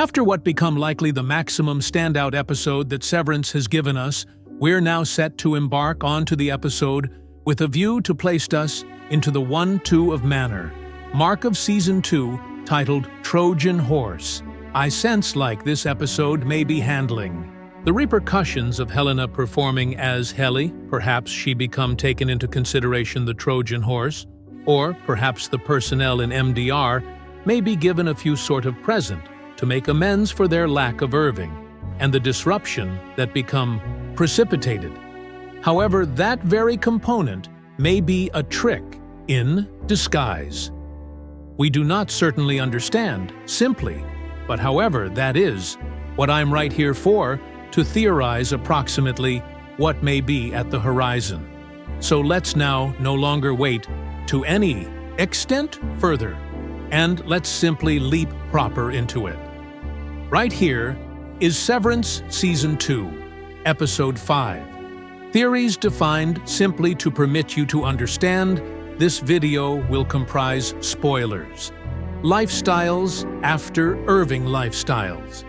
After what become likely the maximum standout episode that Severance has given us, we're now set to embark onto the episode with a view to place us into the 1-2 of Manor, mark of Season 2, titled Trojan Horse. I sense like this episode may be handling the repercussions of Helena performing as Heli. Perhaps she become taken into consideration the Trojan Horse, or perhaps the personnel in MDR may be given a few sort of present to make amends for their lack of Irving and the disruption that become precipitated. However, that very component may be a trick in disguise. We do not certainly understand, simply, but however, that is what I'm right here for, to theorize approximately what may be at the horizon. So let's now no longer wait to any extent further, and let's simply leap proper into it. Right here is Severance Season 2, Episode 5. Theories defined simply to permit you to understand. This video will comprise spoilers. Lifestyles after Irving lifestyles.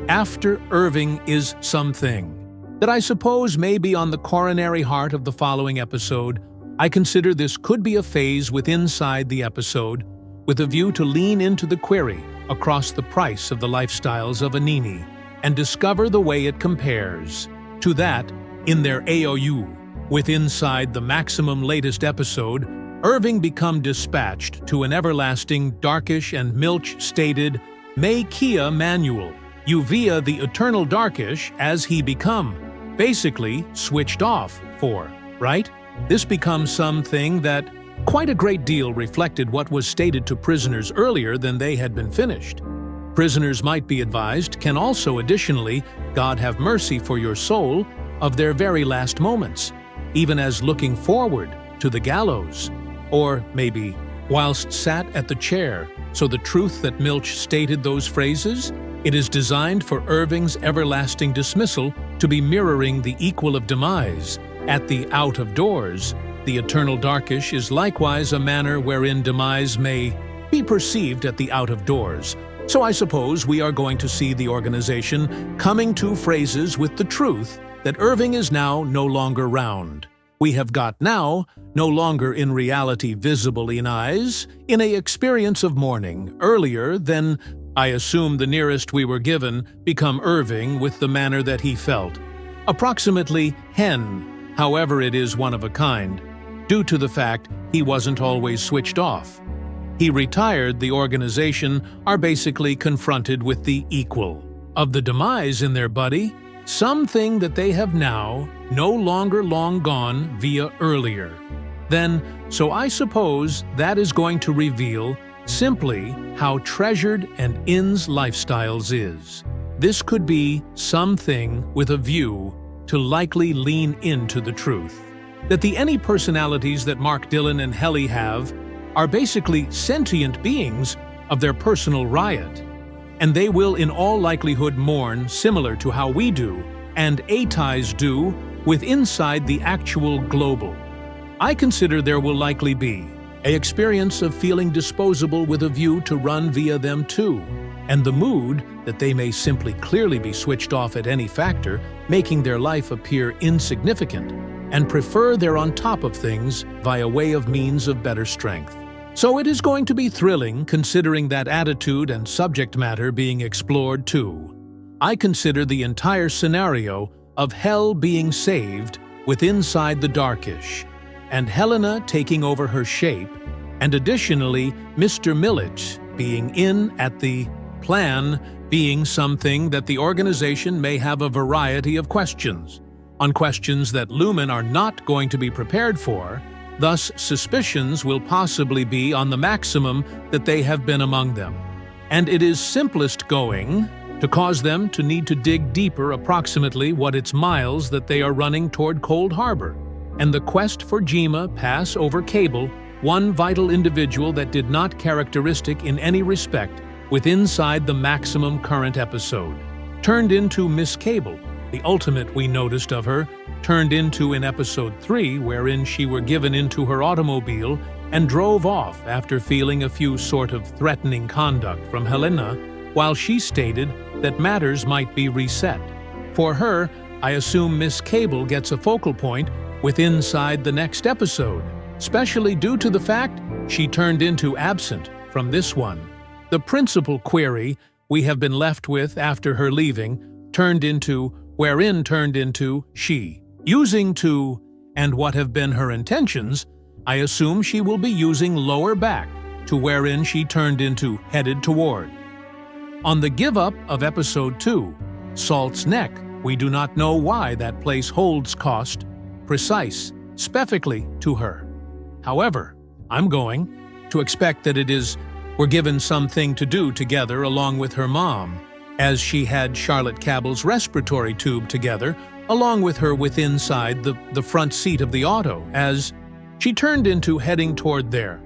After Irving is something that I suppose may be on the coronary heart of the following episode. I consider this could be a phase inside the episode, with a view to lean into the query across the price of the lifestyles of an innie and discover the way it compares to that in their AOU. With inside the maximum latest episode, Irving become dispatched to an everlasting darkish and Milch stated, "May Kia manual, you via the eternal darkish as he become," basically switched off for, right? This becomes something that quite a great deal reflected what was stated to prisoners earlier than they had been finished. Prisoners might be advised can also additionally, God have mercy for your soul, of their very last moments, even as looking forward to the gallows, or maybe whilst sat at the chair. So the truth that Milch stated those phrases, it is designed for Irving's everlasting dismissal to be mirroring the equal of demise at the out of doors. The eternal darkish is likewise a manner wherein demise may be perceived at the out of doors. So I suppose we are going to see the organization coming to phrases with the truth that Irving is now no longer round. We have got now no longer in reality visible in eyes, in a experience of mourning, earlier than, I assume the nearest we were given, become Irving with the manner that he felt. Approximately hen, however it is one of a kind, due to the fact he wasn't always switched off. He retired, the organization are basically confronted with the equal of the demise in their buddy, something that they have now no longer long gone via earlier. Then, so I suppose that is going to reveal simply how treasured and In's lifestyles is. This could be something with a view to likely lean into the truth that the any personalities that Mark Dillon and Heli have are basically sentient beings of their personal riot, and they will in all likelihood mourn similar to how we do and ATIs do with inside the actual global. I consider there will likely be an experience of feeling disposable with a view to run via them too, and the mood that they may simply clearly be switched off at any factor, making their life appear insignificant, and prefer they're on top of things via way of means of better strength. So it is going to be thrilling considering that attitude and subject matter being explored too. I consider the entire scenario of hell being saved with inside the darkish, and Helena taking over her shape, and additionally Mr. Millich being in at the plan being something that the organization may have a variety of questions, on questions that Lumon are not going to be prepared for. Thus, suspicions will possibly be on the maximum that they have been among them. And it is simplest going to cause them to need to dig deeper approximately what it's miles that they are running toward Cold Harbor. And the quest for Jima pass over Cable, one vital individual that did not characteristic in any respect with inside the maximum current episode, turned into Miss Cable. The ultimate we noticed of her turned into in episode 3, wherein she were given into her automobile and drove off after feeling a few sort of threatening conduct from Helena while she stated that matters might be reset. For her, I assume Miss Cable gets a focal point with inside the next episode, especially due to the fact she turned into absent from this one. The principal query we have been left with after her leaving turned into she. Using to and what have been her intentions, I assume she will be using lower back to wherein she turned into headed toward. On the give-up of Episode 2, Salt's Neck, we do not know why that place holds cost precise, specifically to her. However, I'm going to expect that we're given something to do together along with her mom, as she had Charlotte Cabell's respiratory tube together, along with her inside the front seat of the auto, as she turned into heading toward there.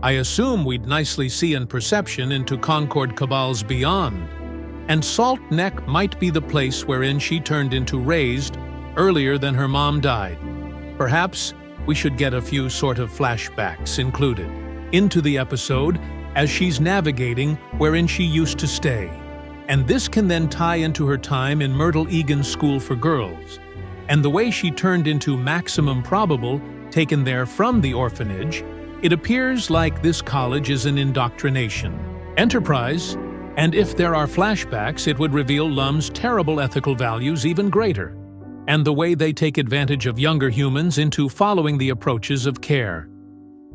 I assume we'd nicely see in perception into Concord Cabal's beyond, and Salt Neck might be the place wherein she turned into raised earlier than her mom died. Perhaps we should get a few sort of flashbacks included into the episode as she's navigating wherein she used to stay. And this can then tie into her time in Myrtle Egan's School for Girls, and the way she turned into Maximum Probable, taken there from the orphanage. It appears like this college is an indoctrination enterprise, and if there are flashbacks, it would reveal Lum's terrible ethical values even greater, and the way they take advantage of younger humans into following the approaches of care.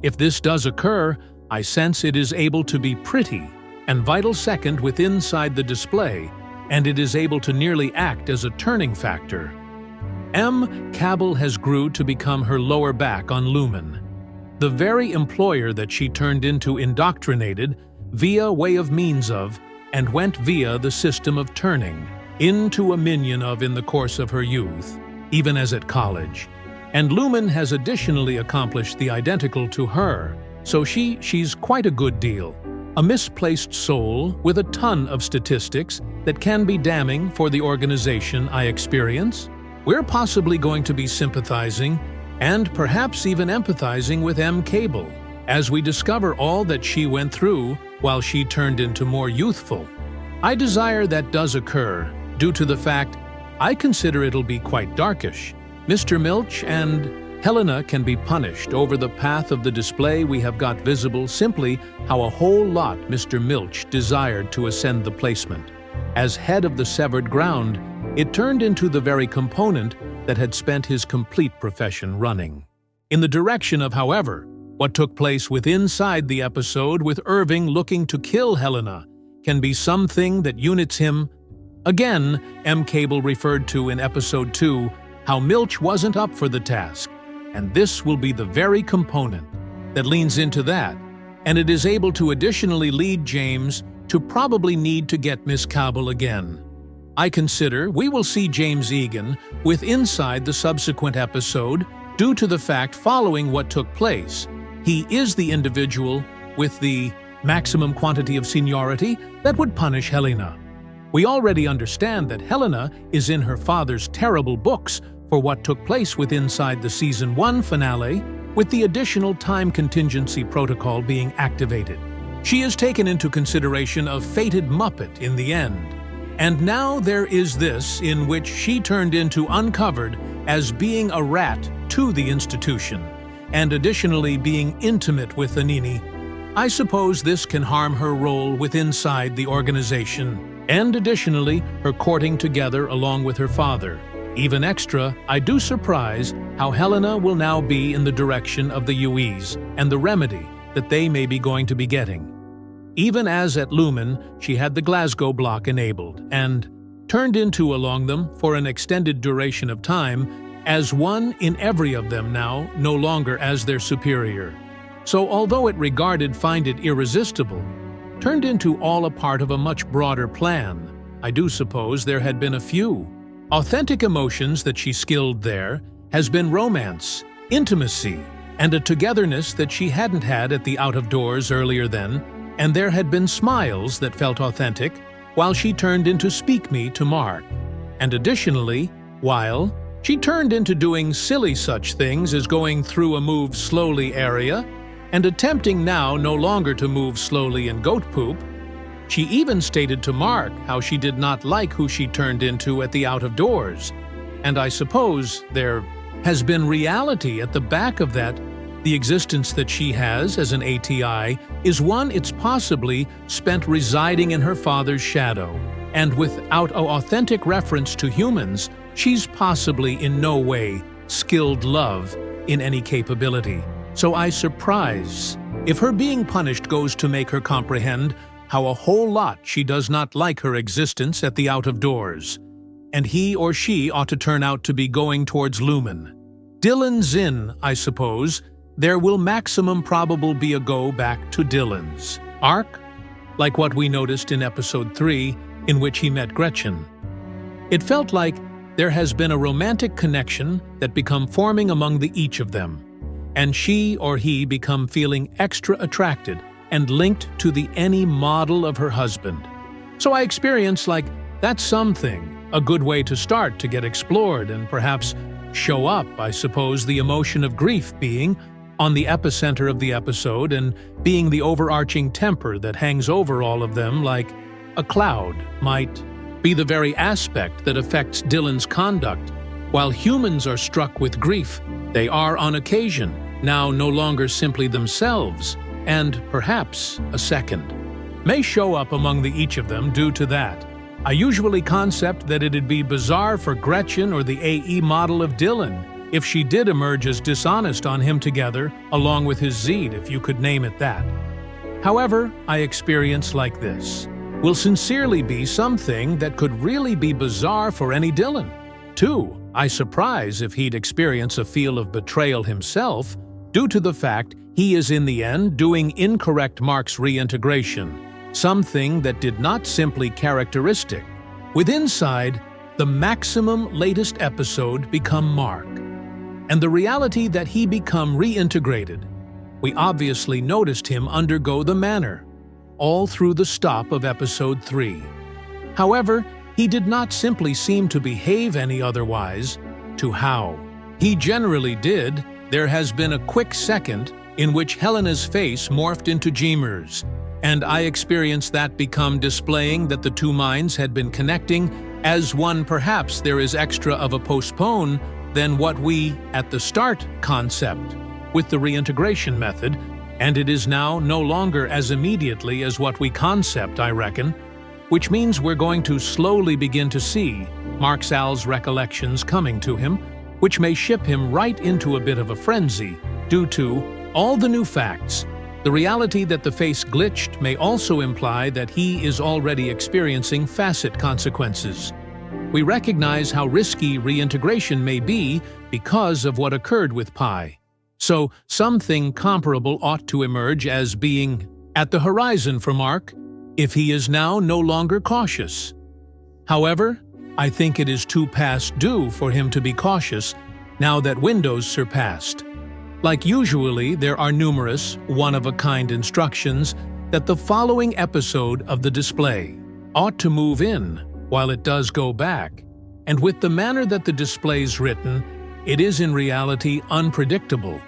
If this does occur, I sense it is able to be pretty and vital second with inside the display, and it is able to nearly act as a turning factor. M. Cabell has grew to become her lower back on Lumon, the very employer that she turned into indoctrinated via way of means of, and went via the system of turning, into a minion of in the course of her youth, even as at college. And Lumon has additionally accomplished the identical to her, so she's quite a good deal. A misplaced soul with a ton of statistics that can be damning for the organization I experience. We're possibly going to be sympathizing and perhaps even empathizing with M. Cable as we discover all that she went through while she turned into more youthful. I desire that does occur due to the fact I consider it'll be quite darkish. Mr. Milch and Helena can be punished over the path of the display. We have got visible simply how a whole lot Mr. Milch desired to ascend the placement. As head of the severed ground, it turned into the very component that had spent his complete profession running. In the direction of, however, what took place inside the episode with Irving looking to kill Helena can be something that units him. Again, M. Cable referred to in Episode 2 how Milch wasn't up for the task, and this will be the very component that leans into that, and it is able to additionally lead James to probably need to get Miss Cabell again. I consider we will see James Egan inside the subsequent episode due to the fact following what took place. He is the individual with the maximum quantity of seniority that would punish Helena. We already understand that Helena is in her father's terrible books for what took place inside the Season 1 finale, with the additional time contingency protocol being activated. She is taken into consideration of fated Muppet in the end. And now there is this in which she turned into uncovered as being a rat to the institution, and additionally being intimate with the Nini. I suppose this can harm her role inside the organization, and additionally her courting together along with her father. Even extra, I do surprise how Helena will now be in the direction of the UEs and the remedy that they may be going to be getting. Even as at Lumon, she had the Glasgow block enabled and turned into along them for an extended duration of time as one in every of them now, no longer as their superior. So although it regarded find it irresistible, turned into all a part of a much broader plan, I do suppose there had been a few authentic emotions that she skilled there has been romance, intimacy, and a togetherness that she hadn't had at the out-of-doors earlier then, and there had been smiles that felt authentic while she turned into Speak Me to Mark. And additionally, while she turned into doing silly such things as going through a move slowly area and attempting now no longer to move slowly in goat poop, She even stated to Mark how she did not like who she turned into at the out of doors. And I suppose there has been reality at the back of that. The existence that she has as an ATI is one it's possibly spent residing in her father's shadow, and without an authentic reference to humans, she's possibly in no way skilled love in any capability. So I surprise if her being punished goes to make her comprehend how a whole lot she does not like her existence at the out of doors, and he or she ought to turn out to be going towards Lumon. Dylan's in, I suppose. There will maximum probable be a go back to Dylan's arc, like what we noticed in episode 3, in which he met Gretchen. It felt like there has been a romantic connection that become forming among the each of them, and she or he become feeling extra attracted and linked to the any model of her husband. So I experience like that's something, a good way to start to get explored and perhaps show up, I suppose, the emotion of grief being on the epicenter of the episode and being the overarching temper that hangs over all of them like a cloud might be the very aspect that affects Dylan's conduct. While humans are struck with grief, they are on occasion now no longer simply themselves, and perhaps a second may show up among the each of them due to that. I usually concept that it'd be bizarre for Gretchen or the AE model of Dylan if she did emerge as dishonest on him together, along with his Zed, if you could name it that. However, I experience like this will sincerely be something that could really be bizarre for any Dylan. Too, I surprise if he'd experience a feel of betrayal himself due to the fact he is in the end doing incorrect Mark's reintegration, something that did not simply characteristic. With inside, the maximum latest episode become Mark, and the reality that he become reintegrated. We obviously noticed him undergo the manner, all through the stop of episode 3. However, he did not simply seem to behave any otherwise to how he generally did. There has been a quick second in which Helena's face morphed into Jemer's, and I experienced that become displaying that the two minds had been connecting as one. Perhaps there is extra of a postpone than what we, at the start, concept with the reintegration method, and it is now no longer as immediately as what we concept, I reckon, which means we're going to slowly begin to see Mark Sal's recollections coming to him, which may ship him right into a bit of a frenzy due to all the new facts. The reality that the face glitched may also imply that he is already experiencing facet consequences. We recognize how risky reintegration may be because of what occurred with Pi. So something comparable ought to emerge as being at the horizon for Mark if he is now no longer cautious. However, I think it is too past due for him to be cautious now that Windows surpassed. Like usually, there are numerous one-of-a-kind instructions that the following episode of the display ought to move in while it does go back, and with the manner that the display's written, it is in reality unpredictable.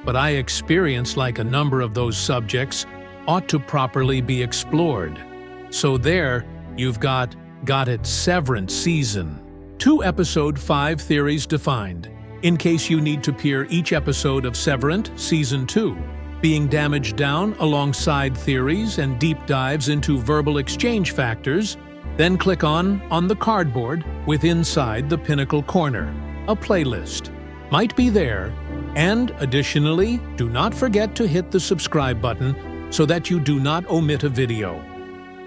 But I experience like a number of those subjects ought to properly be explored. So there, you've got it Severance Season 2 Episode 5 Theories Defined, in case you need to peer each episode of Severance Season 2, being damaged down alongside theories and deep dives into verbal exchange factors. Then click on the cardboard with inside the pinnacle corner. A playlist might be there, and additionally, do not forget to hit the subscribe button so that you do not omit a video.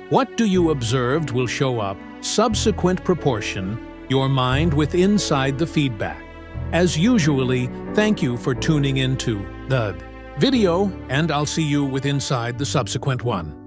What do you observed will show up, subsequent proportion, your mind with inside the feedback. As usually, thank you for tuning into the video, and I'll see you with inside the subsequent one.